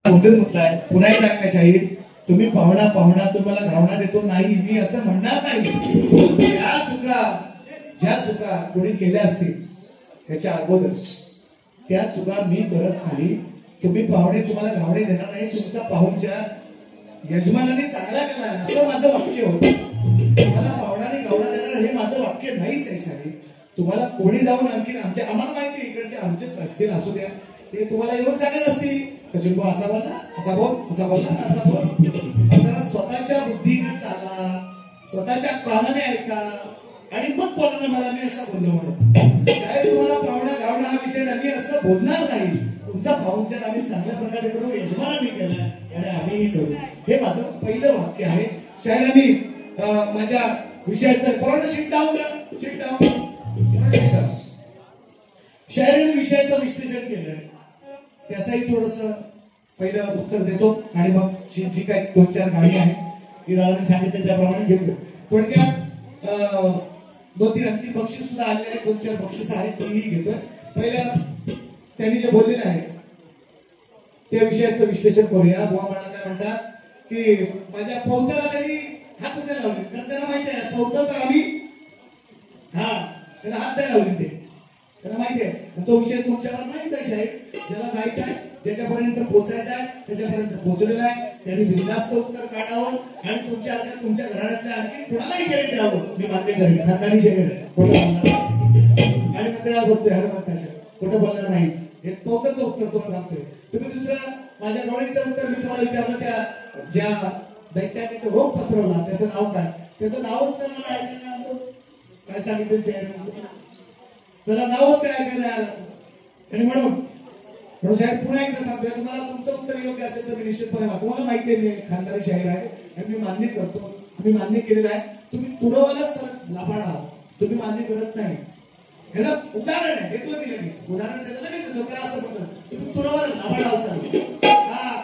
उद्धर म्हटलाय पुन्हा एकदा काय शाहीर तुम्ही पाहुणा पाहुणा तुम्हाला घावणा देतो नाही मी असं म्हणणार नाही. ज्या चुका कोणी केल्या असतील त्याच्या अगोदर त्या चुका मी करत नाही. तुम्ही पाहुणे तुम्हाला घावणे देणार नाही. तुमचा पाहुणच्या यजमानाने चांगला केला असं माझं वाक्य होतं. मला पाहुणाने घावणा देणार हे माझं वाक्य नाहीच आहे शाहीर. तुम्हाला कोणी जाऊन आणखी आम्हाला माहिती इकडचे आमचेच असतील असू द्या ते तुम्हाला येऊन सांगत असतील सचिन भाऊ असा बोलला असा बोल असा बोलला असा बोल. जरा स्वतःच्या बुद्धीने चाला स्वतःच्या कानाने ऐका आणि मग बोला मला मी असं बोललो म्हणून काय तुम्हाला पाहुणा गावणा हा विषय आम्ही असं बोलणार नाही. तुमचा पाहुणचार आम्ही चांगल्या प्रकारे करू यजमानांनी केला आणि आम्हीही करू हे माझं पहिलं वाक्य आहे. शाहिरांनी माझ्या विषयाचं कोरोना शीट डाऊन शाहिरांनी विषयाचं विश्लेषण केलं त्याचंही थोडस पहिलं उत्तर देतो आणि मग जी काही 2-4 गाणी आहे ती रावांनी सांगितलं त्याप्रमाणे घेतो. थोडक्यात 2-3 अंतिम बक्षीस सुद्धा आलेले आहेत 2-4 बक्षीस आहेत तीही घेतोय. पहिलं त्यांनी जे बोललेलं आहे त्या विषयाचं विश्लेषण करूया. बुवा मला काय म्हणतात की माझ्या पौताला त्यांनी हातच नाही लावले कारण त्यांना माहिती आहे पौत आम्ही त्याला हात नाही लावले ते त्यांना माहिती आहे तो विषय तुमच्यावर नाहीच आहे शाहीर. ज्याला जायचं आहे ज्याच्यापर्यंत पोहोचायचं आहे त्याच्यापर्यंत पोहोचलेला आहे त्यांनी बिनधास्त उत्तर काढावं आणि तुमच्या घराण्यातल्या आणखी कुणालाही केले द्यावं मी मान्य करेन. खानदानी शेखर खोटं बोलणार आणि मंदिरात बसतोय हरमत खोटं बोलणार नाही हे पोहतच उत्तर तुम्हाला सांगतोय. तुम्ही दुसरं माझ्या गवळीचं उत्तर मी तुम्हाला विचारलं त्या ज्या दैत्याने तो रोग पसरवला त्याचं नाव काय त्याचं नावच तर मला ऐकायला आलं काय सांगितलं शाहीर त्याला नावच काय ऐकायला आलं आणि म्हणून साहेब पुन्हा एकदा सांगतोय तुम्हाला तुमचं उत्तर योग्य असेल तर मी निश्चितपणे तुम्हाला माहिती आहे मी खानदारी शाहीर आहे आणि मी मान्य करतो मी मान्य केलेलं आहे. तुम्ही तुरवालाच लाभाड आहात तुम्ही मान्य करत नाही. याला उदाहरण आहे देतो मी लगेच उदाहरण त्याचं लगेच लोक असं म्हणतात तुम्ही तुरवाला लाभाड आहोत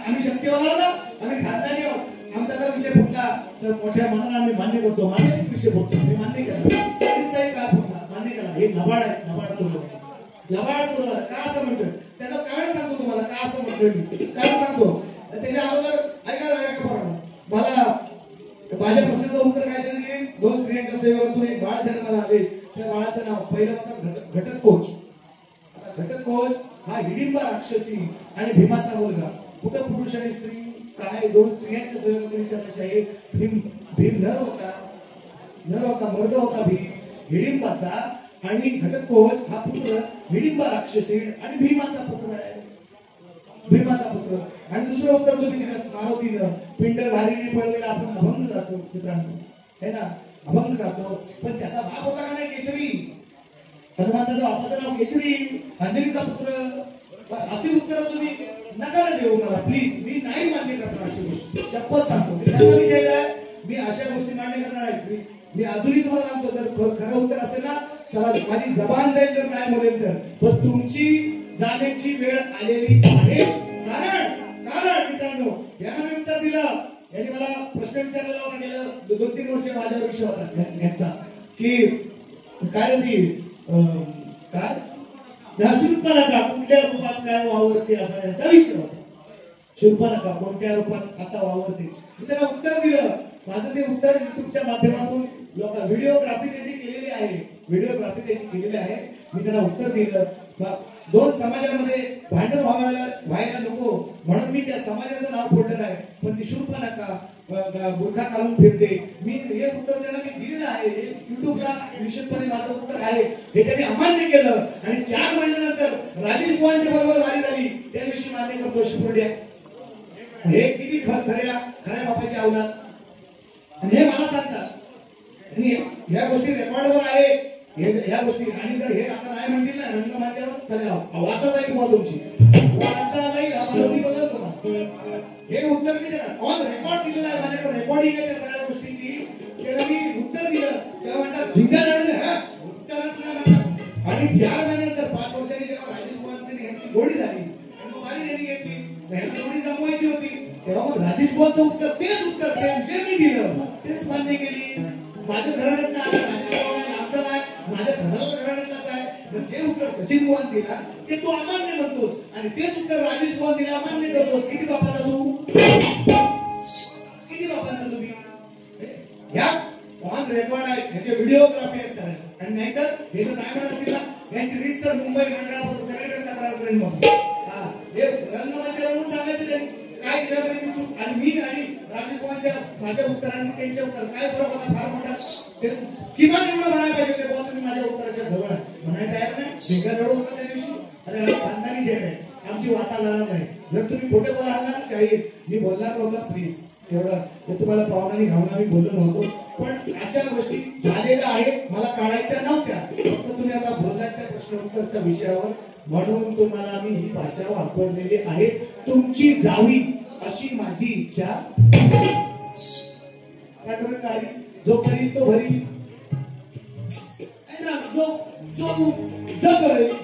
आम्ही शक्तीवाला ना आम्ही खानदानी आहोत आमचा जर विषय फुटला तर मोठ्या मनाला आम्ही मान्य करतो माझा विषय फुटतो मी मान्य केला साडीचाही काळ फुटला मान्य केला हे लबाड आहे लबाड तुरवाला लबाड तुरवाला का असं म्हणतोय त्याचं कारण सांगतो तुम्हाला का असं म्हणतोय मी कारण सांगतो. त्याच्या अगोदर ऐका मला माझ्या प्रश्नाचं उत्तर काय तरी 2 स्त्रियांच्या सेवेतून एक बाळ जन्माला आले त्या बाळाचं नाव पहिलं म्हणतात घटककोच. घटककोच हा हिडिंबा राक्षसी आणि भीमाचा मुलगा कुठं पुरुष आणि स्त्री काय 2 स्त्रियांच्या सेवेतून विचारण्याशाही भीम नर होता मर्द होता भीम हिडिंबाचा आणि घटककोच हा पुत्र हिडिंबा राक्षसी आणि भीमाचा पुत्र आहे भीमाचा पुत्र. आणि दुसरं उत्तर तुम्ही दिलं मारुतीनं पिंड घारीने पडलेला आपण अभंग जातो मित्रांनो है ना अभंग जातो पण त्याचा बाप होता का नाही केशरी हनुमंताच्या बापाचं नाव केशरी अंजनीचा पुत्र अशी उत्तर तुम्ही नका देऊ मला प्लीज मी नाही मान्य करणार अशी गोष्ट शपथ सांगतो विषय आहे मी अशा गोष्टी मान्य करणार आहे. मी अजूनही तुम्हाला सांगतो जर खरं उत्तर असेल ना चला माझी जबान जाईल जर नाही बोलेल तर पण तुमची जाण्याची वेळ आलेली आहे. कारण मित्रांनो यांना मी उत्तर दिलं यांनी मला प्रश्न विचारलेला होता गेलं 2-3 वर्ष माझ्यावर विषय होता यांचा की काय ती काय शूर्पणखा कुठल्या रूपात काय वावरते असा यांचा विषय होता. शूर्पणखा कोणत्या रूपात आता वावरते त्यांना उत्तर दिलं. माझं ते उत्तर युट्यूबच्या माध्यमातून लोक व्हिडिओग्राफी त्याची केलेली आहे मी त्यांना उत्तर दिलं. 2 समाजामध्ये भांडण व्हायला नको म्हणून मी त्या समाजाचं नाव फोडलं आहे पण ती शूर्पणखा बुरखा घालून फिरते मी हे उत्तर त्यांना मी दिलेलं आहे. युट्यूबला निश्चितपणे माझं उत्तर आहे हे त्यांनी अमान्य केलं आणि 4 महिन्यानंतर राजीव बुवांच्या बरोबर वारी झाली त्या दिवशी मान्य करतो शिवड्या हे किती खऱ्या बापाची अवलाद आणि हे मला सांगतात आणि ह्या गोष्टी रेकॉर्डवर आहे ह्या गोष्टी आणि जर हे आता नाही म्हणतील ना रंगमाच्यावर सगळ्या वाचा जाईल बुवा तुमची वाचा जाईल आपण बदलतो हे उत्तर मी ऑन रेकॉर्ड दिलेलं आहे माझ्याकडे रेकॉर्डिंग आहे त्या सगळ्या गोष्टीची त्याला मी उत्तर दिलं तेव्हा म्हणतात झिंगा झालेलं हा उत्तरच नाही आणि 4 महिन्यानंतर 5 वर्षांनी जेव्हा राजेश बुवांची यांची गोडी झाली आणि मग बारी त्यांनी घेतली यांना गोडी जमवायची होती तेव्हा मग राजेश बुवांचं उत्तर तेच उत्तर सेम जे मी दिलं तेच मान्य केली. माझ्या घराण्यात आलं राजेश बुवा आमचं नाही माझ्या सगळ्या घराण्यातलाच आहे जे उत्तर सचिन बुवान दिला ते तू अमान्य म्हणतोस आणि तेच उत्तर राजेश बुवान दिला अमान्य करतोस किती बापाचा माझ्या उत्तरांनी त्यांच्या उत्तर काय फरक होता फार मोठा. किमान एवढं म्हणायला पाहिजे ते बोल तुम्ही माझ्या उत्तराच्या जवळ म्हणायला तयार नाही. वेगळा रडू होता त्या दिवशी. अरे खानदानी शेर आहे आमची वाचा लागणार नाही. जर तुम्ही खोटे बोलाल ना शाहीर मी बोलणार नव्हता प्लीज एवढं ते तुम्हाला पाहुणानी घावणं मी बोललो नव्हतो. पण अशा गोष्टी झालेल्या आहेत मला काढायच्या नव्हत्या. फक्त तुम्ही आता बोललात त्या प्रश्न उत्तरच्या विषयावर म्हणून तुम्हाला मी ही भाषा वापरलेली आहे. तुमची जावी अशी माझी इच्छा. जो करील तो भरील जो जो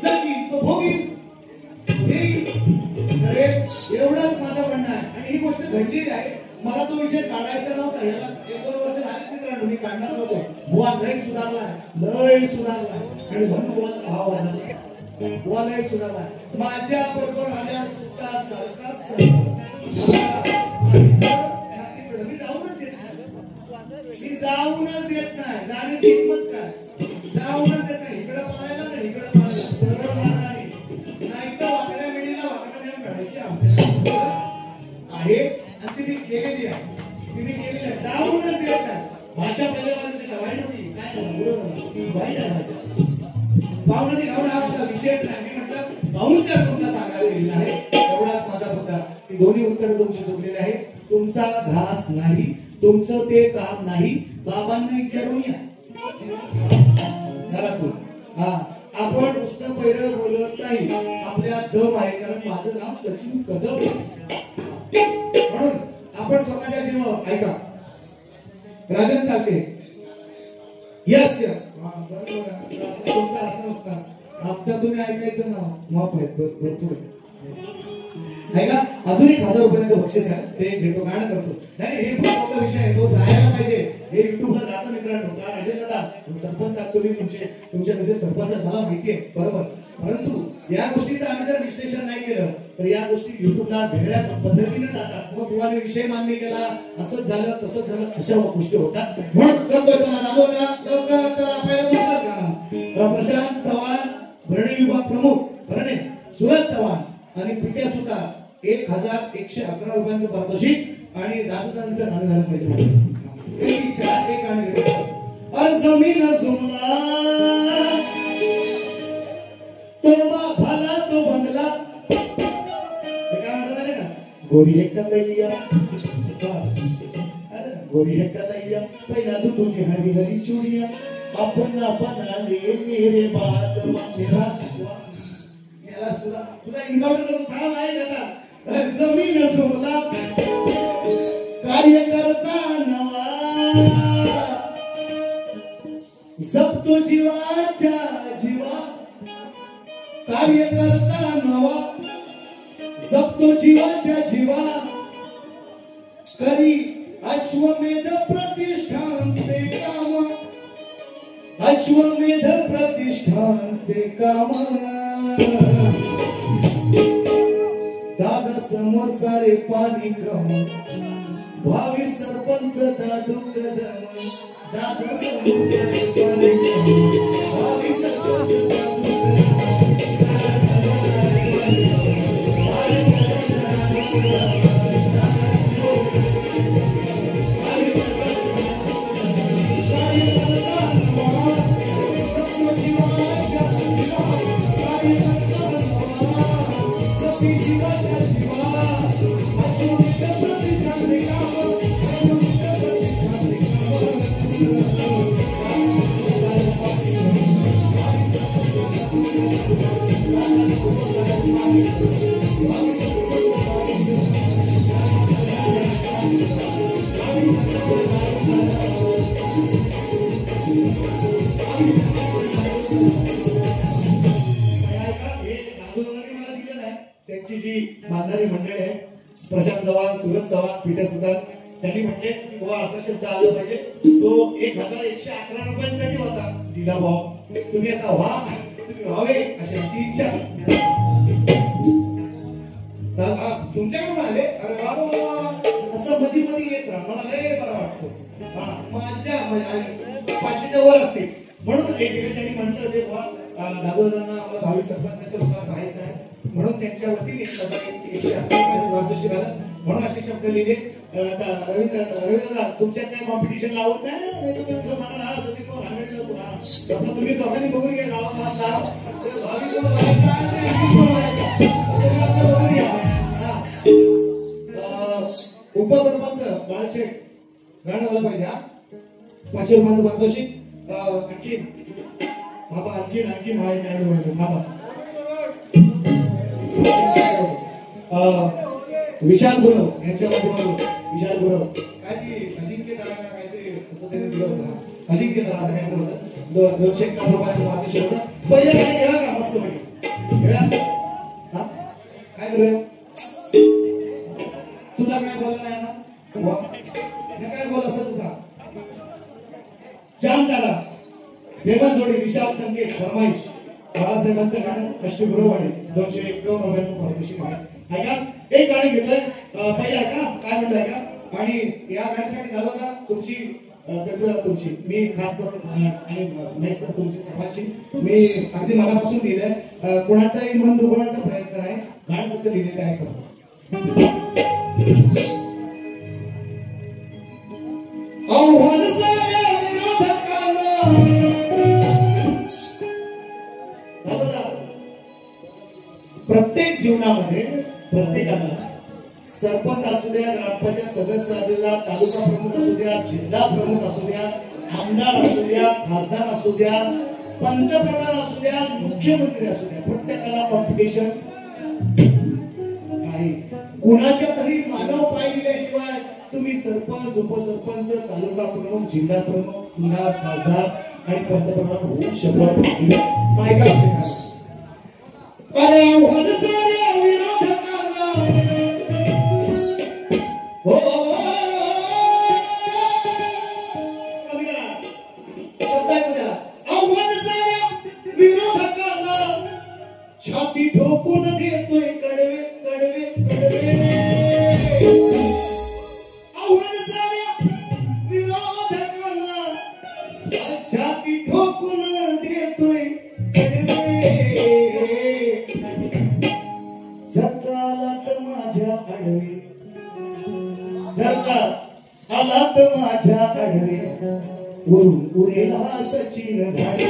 जगील तो भोगील. एवढंच माझं म्हणणं आहे. आणि ही गोष्ट घडलेली आहे. मला तो विषय काढायचा नव्हता. याला 1-2 वर्ष झाले मित्रांनो मी काढणार नव्हतो. बुवा लय सुधारला आणि म्हणून बुवाचा भाव वाढला. बुवा लय सुधारला. माझ्या बरोबर आल्या सुद्धा सारखा मी जाऊनच देत नाही. जाण्याची हिंमत काय जाऊनच देत नाही. इकडे पळायला नाही इकडे पळायला सरळ मार्गाने नाही तर वाकड्या मिळीला वाकड्या मिळायची आमच्या आहे. आणि ती केलेली आहे. जाऊनच देत नाही. भाषा पहिल्या वाईट होती काय वाईट आहे भाषा. भावनाने घावणं हा माझा विषयच नाही. मी म्हटलं भाऊंच्या तुमचा सांगायला गेलेला आहे. एवढाच माझा मुद्दा. ती दोन्ही उत्तर तुमची चुकलेली आहे. तुमचा घास नाही तुमचं ते काम नाही. बाबांना विचारून या घरातून. हा आपण नुसतं पहिलं बोलत नाही. आपल्या दम आहे. कारण माझं नाव सचिन कदम म्हणून आपण स्वतःच्या जीवन ऐका. राजन चालते यस तुमचं असं नसतं. आमचं तुम्ही ऐकायचं ना माफ आहेत भरपूर ऐका. अजून 1000 रुपयाचं बक्षीस आहे ते भेटतो गाणं करतो. नाही हे महत्वाचा विषय आहे तो जायला पाहिजे. हे युट्यूबला जातं मित्रांनो. का राजेश दादा सरपंच साहेब तुम्ही तुमच्या कसे सरपंच मला माहिती आहे बरोबर. परंतु या गोष्टीचं आम्ही जर विश्लेषण नाही केलं तर या गोष्टी युट्यूबला वेगळ्या पद्धतीने जातात. मग तुम्हाला विषय मान्य केला असंच झालं तसंच झालं अशा गोष्टी होतात. म्हणून करतोय चला दादोला लवकर चला पहिला तुमचं गाणं. प्रशांत चव्हाण भरणे विभाग प्रमुख भरणे सुरज चव्हाण आणि पिट्या सुतार 1111 रुपयांचं पारितोषिक आणि दादूदांचं गाणं झालं पाहिजे. एक इच्छा एक गाणं घेतो. और जमीन जुमला तो भला तो बंगला हे काय म्हणतात का गोरी एक कलैया गोरी एक कलैया पहिला तू तुझी हरी हरी चुडिया आपण आले मेरे बात मेरा तुला इन्व्हॉल्व करतो थांब आहे आता. जमीन सोमला कार्य करता नवा जपतो जीवाच्या जीवा. कार्य करता नवा जपतो जीवाच्या जीवा. करी अश्वमेध प्रतिष्ठानचे काम अश्वमेध प्रतिष्ठानचे काम. दादा समोर सारे पाणी कम भावी सरपंच दादू कदम. दादा समोर सारे पाणी कम भावी सरपंच दादू त्यांची जी बांधारी मंडळ आहे प्रशांत चव्हाण सुरज चव्हाण पिठे सुद्धा त्यांनी म्हटले की असा शब्द आला पाहिजे तो 1111 रुपयांसाठी होता दिला भाव तुम्ही आता तुम्ही व्हावे अशी आमची इच्छा तुमच्याकडून आले. अरे वा असं मध्ये मध्ये येत राहा मला लय बरं वाटतं. माझ्या 500च्या वर असते म्हणून त्यांनी म्हटलं ते दादोदांना आम्हाला भावी सरपंचाच्या रूपात राहायचं आहे. म्हणून त्यांच्या वतीने 128 पारितोषिक आलं. म्हणून असे शब्द लिहिले. रवींद्र तुमच्यात काय कॉम्पिटिशन लावत नाही. तुम्ही दोघांनी बघून घ्या उपसरपंच बाळशेठ गाणं झालं पाहिजे. 500 रुपयाचं पारितोषिक. आणखी बाबा आणखीन हाय काय बाबा विशाल गुरव यांच्या माध्यमातून विशाल गुरव काय ती अजिंक्य दरा काय ते असं त्यांनी दिलं होतं. अजिंक्य दरा असं काय होतं. 251 रुपयाचं पारितोषिक होतं. पहिले काय घेवा का मस्त पैकी घेऊया. काय करूया. तुला काय बोलला नाही ना काय बोल असं तू सांग. जाम त्याला फेमस जोडी विशाल संगीत फरमाईश बाळासाहेबांचं गाणं अष्टगुरुवाडी 251 रुपयाचं पारितोषिक आहे. ऐका एक गाणी घेतोय पहिला का काय म्हणतोय का. आणि या गाण्यासाठी दादा तुमची सगळं तुमची मी खास करून आणि नाही सर तुमची सर्वांची मी अगदी मनापासून लिहिलंय. कोणाचाही मन दुखवण्याचा प्रयत्न आहे. गाणं कसं लिहिलं काय करतो. प्रत्येक जीवनामध्ये प्रत्येकाला सरपंच असू द्या, ग्रामपंचायत सदस्य असू द्या, तालुका प्रमुख असू द्या, जिल्हा प्रमुख असू द्या, आमदार असू द्या, खासदार असू द्या, पंतप्रधान असू द्या, मुख्यमंत्री असू द्या, प्रत्येकाला कॉम्पिटिशन आहे. कुणाच्या तरी मानव पाय दिल्याशिवाय तुम्ही सरपंच, उपसरपंच, तालुका प्रमुख, जिल्हा प्रमुख, पुन्हा खासदार आणि पंतप्रधान होऊ शकत नाही. अरे आव्हान साऱ्या विरोधकांना हो शब्द ऐकूया. आव्हान साऱ्या विरोधकांना छाती ठोकून देतोय कडवे कडवे कडवे. आव्हान साऱ्या विरोधकांना छाती ठोकून देतोय कडवे. आलात माझ्या आडवे वरून उरेला सचिन धाडे.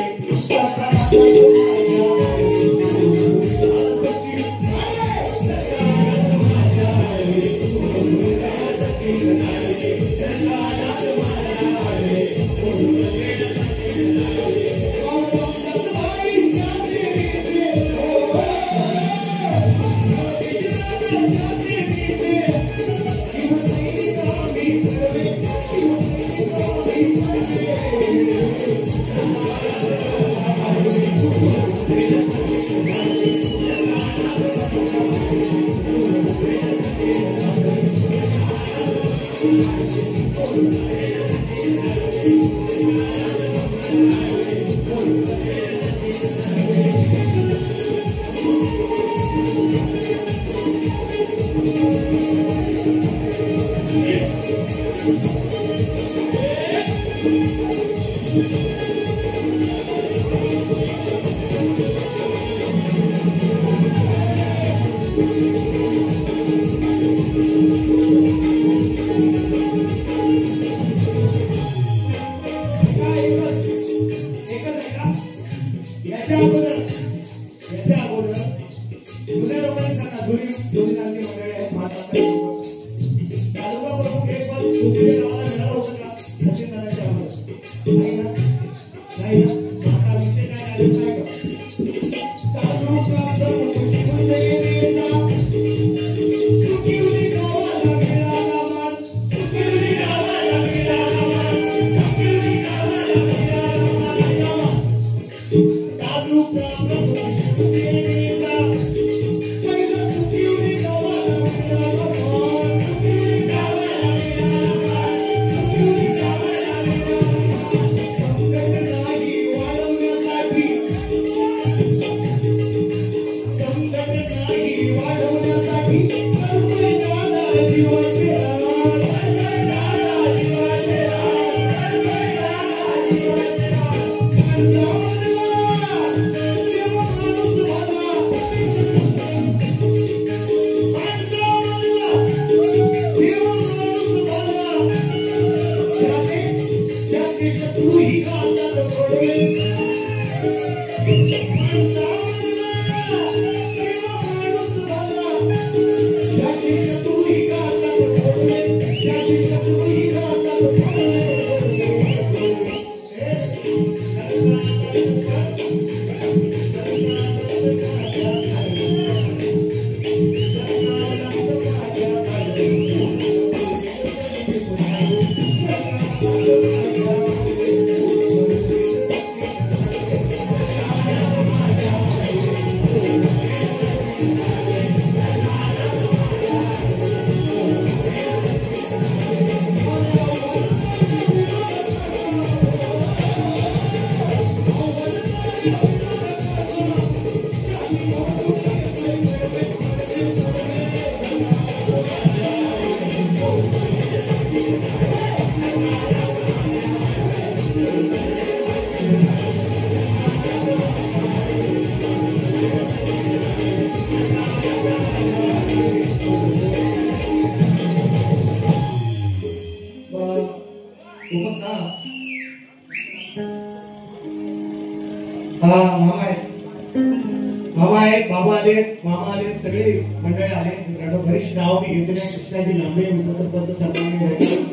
मामा आले सगळे मंडळी आले बरीचशी नावं मी घेतलेली आहे कृष्णाजी लांबे उपसरपंच सरपंच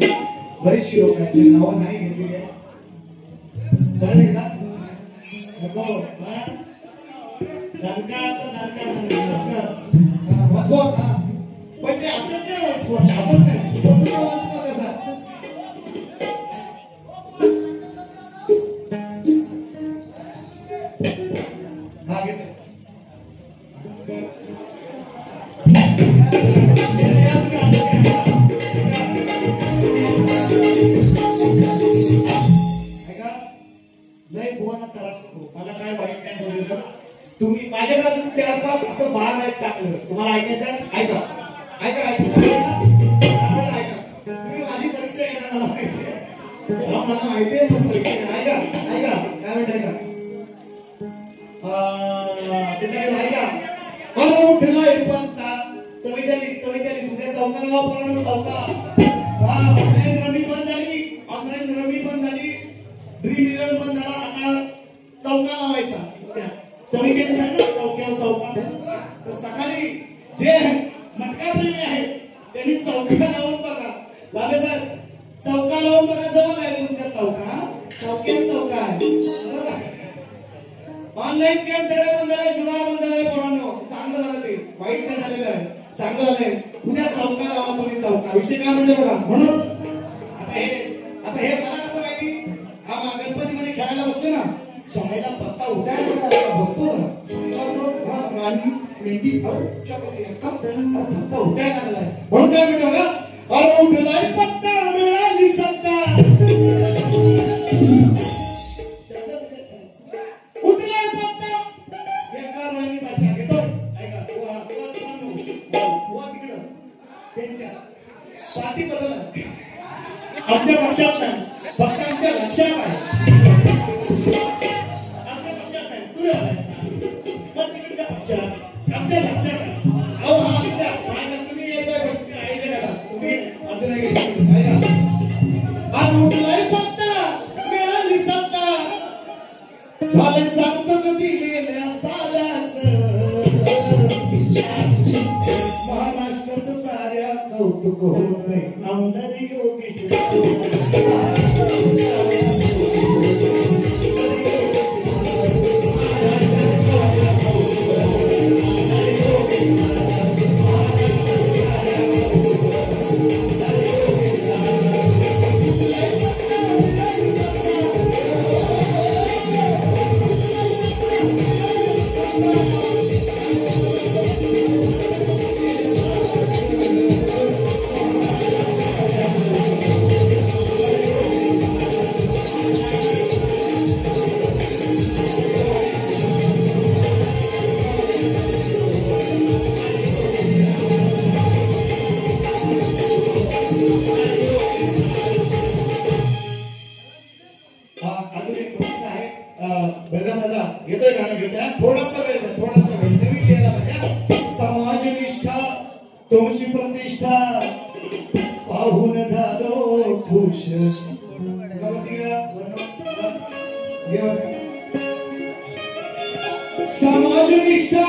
बरीचशी लोक आहेत ते नावं नाही घेतलेली आहे बरं नाही का पण ते असत नाही असत नाही कसा हा घेतो मला काय वाईट नाही बोललं तुम्ही माझ्याकडे अजून 4-5 असं भाग आहेत चांगलं तुम्हाला ऐकायचं ऐका ऐका ऐका ऐका तुम्ही माझी परीक्षा येणार मला माहिती आहे मला माहिती आहे पण परीक्षा येणार ऐका ऐका काय म्हणत ऐका ऐका अरे उठला पंता 44 उद्या चौकाला वापरणार चौका ऑनलाईन रमी बंद झाली ड्रीम इलेव्हन बंद झाला आता चौका लावायचा चौका तर सकाळी जे मटका प्रेमी आहे त्यांनी चौका लावून बघा लाभे साहेब चौका लावून बघा जवळ आहे तुमच्या चौका आहे ऑनलाईन गेम सगळे बंद झाले जुगार बंद झाले पोरांनो चांगलं झालं ते वाईट नाही झालेलं आहे चांगलं झालंय उद्या चौका लावा तुम्ही चौका विषय काय म्हणजे बघा म्हणून आता हे मला कसं माहिती हा गणपतीमध्ये खेळायला बसते ना शाळेला पत्ता उठायला बसतो ना राणी मेंढी पत्ता उठायला लागलाय म्हणून काय म्हणतो बघा अरे उठलाय पत्ता मिळाली सत्ता उठलाय पत्ता एका राणी भाषा घेतो ऐका तिकडं त्यांच्या पाठी बदल आमच्या भाषात नाही फक्त आमच्या लक्षात आहे आमच्या लक्षात अहो हा सुद्धा तुम्ही यायचं तुम्ही अजून उठलाय पत्ता मिळाली सत्ता झाले सार्थक दिलेल्या साल्याच महाराष्ट्रात साऱ्या कौतुक होतंय आमदारी योगेश तुमची प्रतिष्ठा पाहून झालो खुश देवा निष्ठा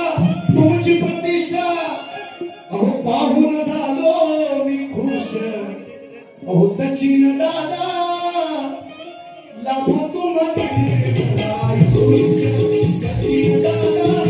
तुमची प्रतिष्ठा अहो पाहून झालो मी खुश अहो सचिन दादा लाभो तुम्हाला सचिन दादा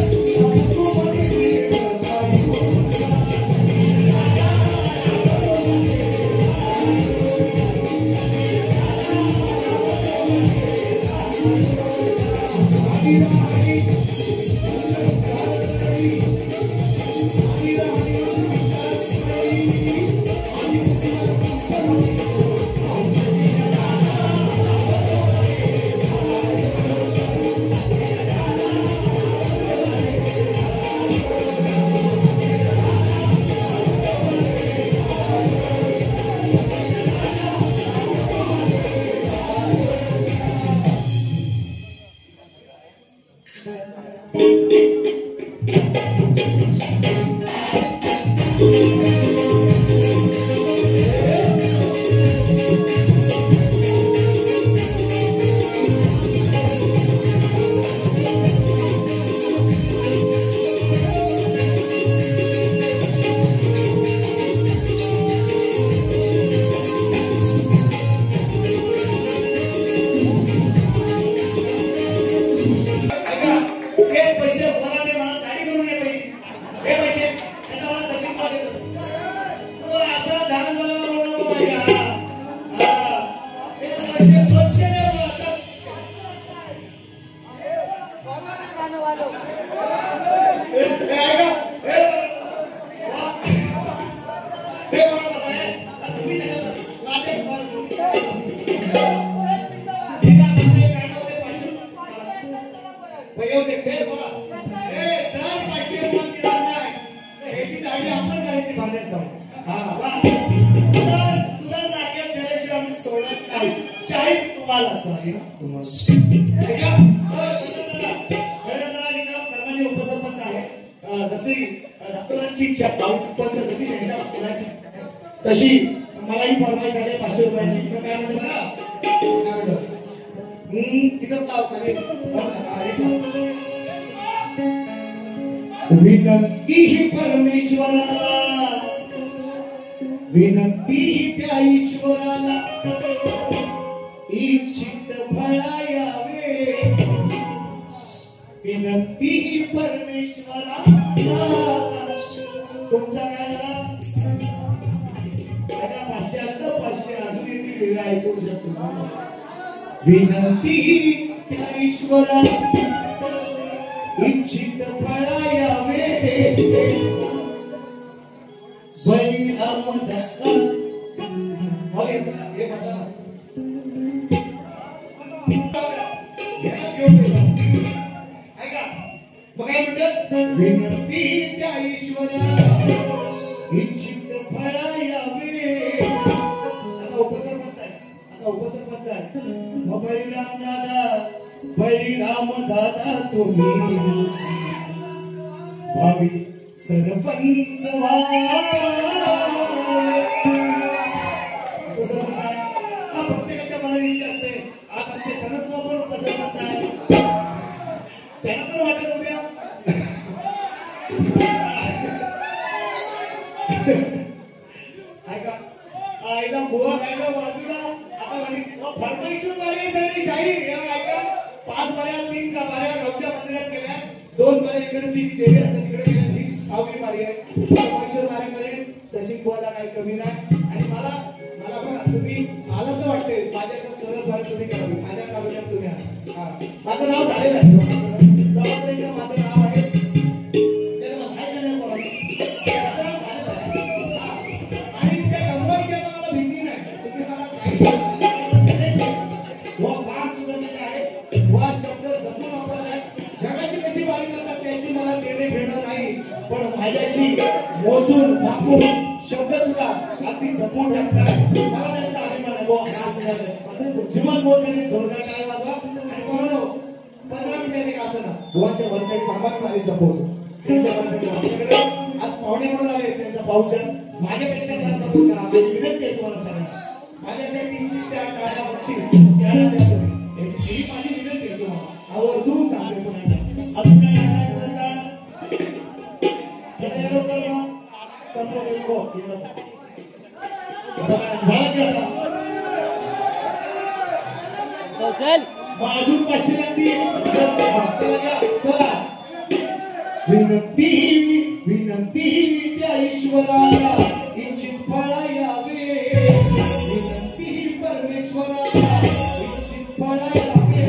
तशी मलाही फरमाईश आली 500 रुपयाची काय म्हणते बघा तिथं लाव खाली विनंती ही परमेश्वराला विनंती ही त्या ईश्वराला इच्छित फळायावे विनंती ही परमेश्वराला तुमचा काय ऐकू शकतो विनंती त्या ईश्वरा इच्छित फळायावे बळीराम दत्त हे बघा ऐका बघा म्हणतात विनंती त्या ईश्वरा इच्छित फळायावे बळीराम दादा तुम्ही भावी सरपंच प्रत्येकाच्या मनाची असते आज आमचे सरस्व पण उपसरपंच आहे त्यांना पण वाटत उद्या ऐका आईला बुवा खायला बाजूला परमेश्वर बारेसाठी शाहीर ऐका 5 बाऱ्या 3 का बाऱ्या गावच्या मंदिरात गेल्या 2 बाऱ्या इकडची देवी असते तिकडे गेल्या ही 6वी बारी आहे परमेश्वर बारेकडे सचिन बुवाला काही कमी नाही आणि मला पण तुम्ही मला तर वाटते माझ्याकडे सरस बारी तुम्ही करावी माझ्या तालुक्यात तुम्ही माझं नाव झालेलं आहे माझं नाव आहे आणि त्या गंगाईच्या मला भीती नाही तुम्ही मला काही माझ्याशी मोजून मापून शब्द सुद्धा अगदी जपून टाकतात मला त्यांचा अभिमान आहे जीवन मोजणे जोरदार काय वाजवा आणि कोणाला 15 मिनिटांनी का असं ना बुवांच्या वरसाठी थांबाच मारी सपोर्ट त्यांच्या वरसाठी आपल्याकडे आज पाहुणे म्हणून आले त्यांचा पाहुणचार माझ्यापेक्षा त्यांना सपोर्ट करा आम्ही विनंती आहे तुम्हाला सगळ्यांना माझ्यासाठी शिष्टा टाळा बक्षीस द्यायला द्या तुम्ही ही माझी विनंती आहे तुम्हाला आवर्जून सांगते पुन्हा अजून काय करायचं झालं की आता चल अजून 500 लागतील. चला विनंती विनंती त्या ईश्वराला इच्छित फळा यावे. विनंती परमेश्वराला इच्छित फळा यावे.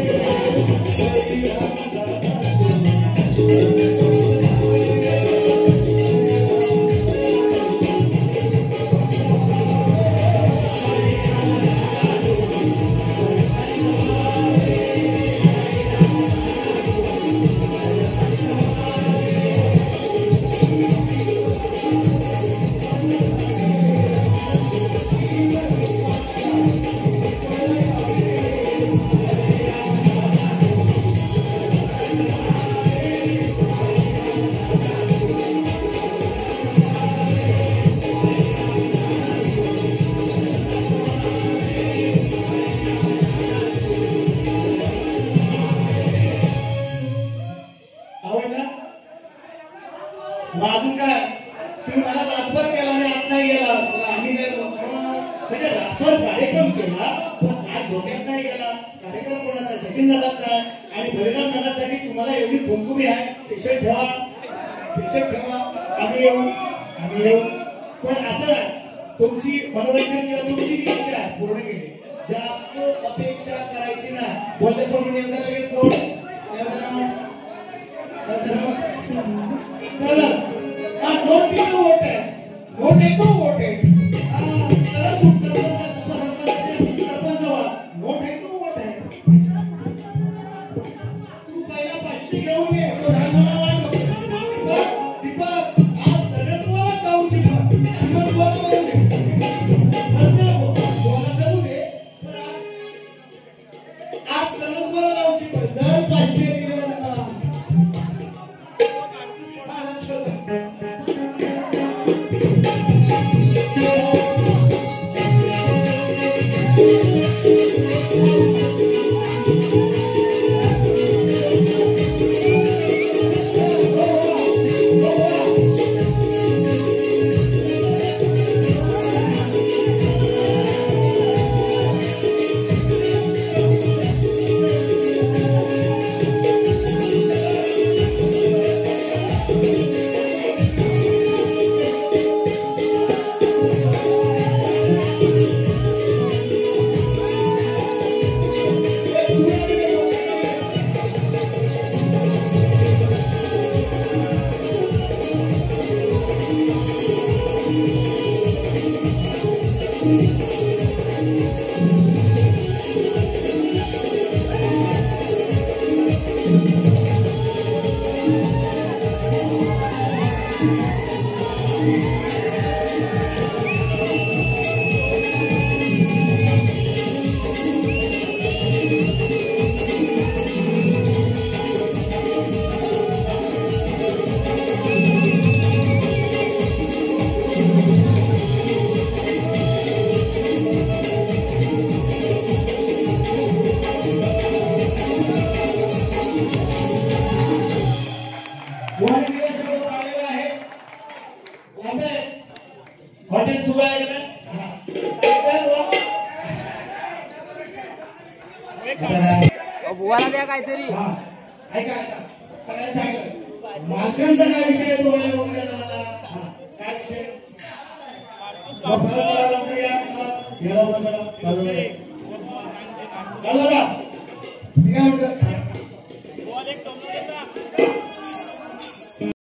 अजून काय तुम्ही मला रातभर केला आणि आत नाही गेला. आम्ही म्हणजे रातभर कार्यक्रम केला पण आज डोक्यात नाही गेला. कार्यक्रम कोणाचा आहे? सचिन दादाचा आहे. आणि बळीराम दादासाठी तुम्हाला एवढी कुंकुमी आहे. स्पेशल ठेवा, स्पेशल ठेवा. आम्ही येऊ पण असं नाही तुमची मनोरंजन किंवा तुमची जी इच्छा आहे पूर्ण केली. जास्त अपेक्षा करायची नाही. बोलले पण लगेच कोण नोट किती वोट आहे? नोट एक वोट आहे. सरपंच नोट एक वोट आहे. तू पहिला 500 घेऊन ये. तो मला वाट दीपक आज सगळ्यात बोला जाऊ शिकवा. दीपक बोला जाऊ दे पण आज सगळ्यात बोला जाऊ शिकवा. जर 500 दिले हॉटेल सुरू आहे का? बुवाला द्या काहीतरी. ऐका सगळ्यांना सांगितलं मालकांचा काय विषय आहे? तो काय विषय? दादा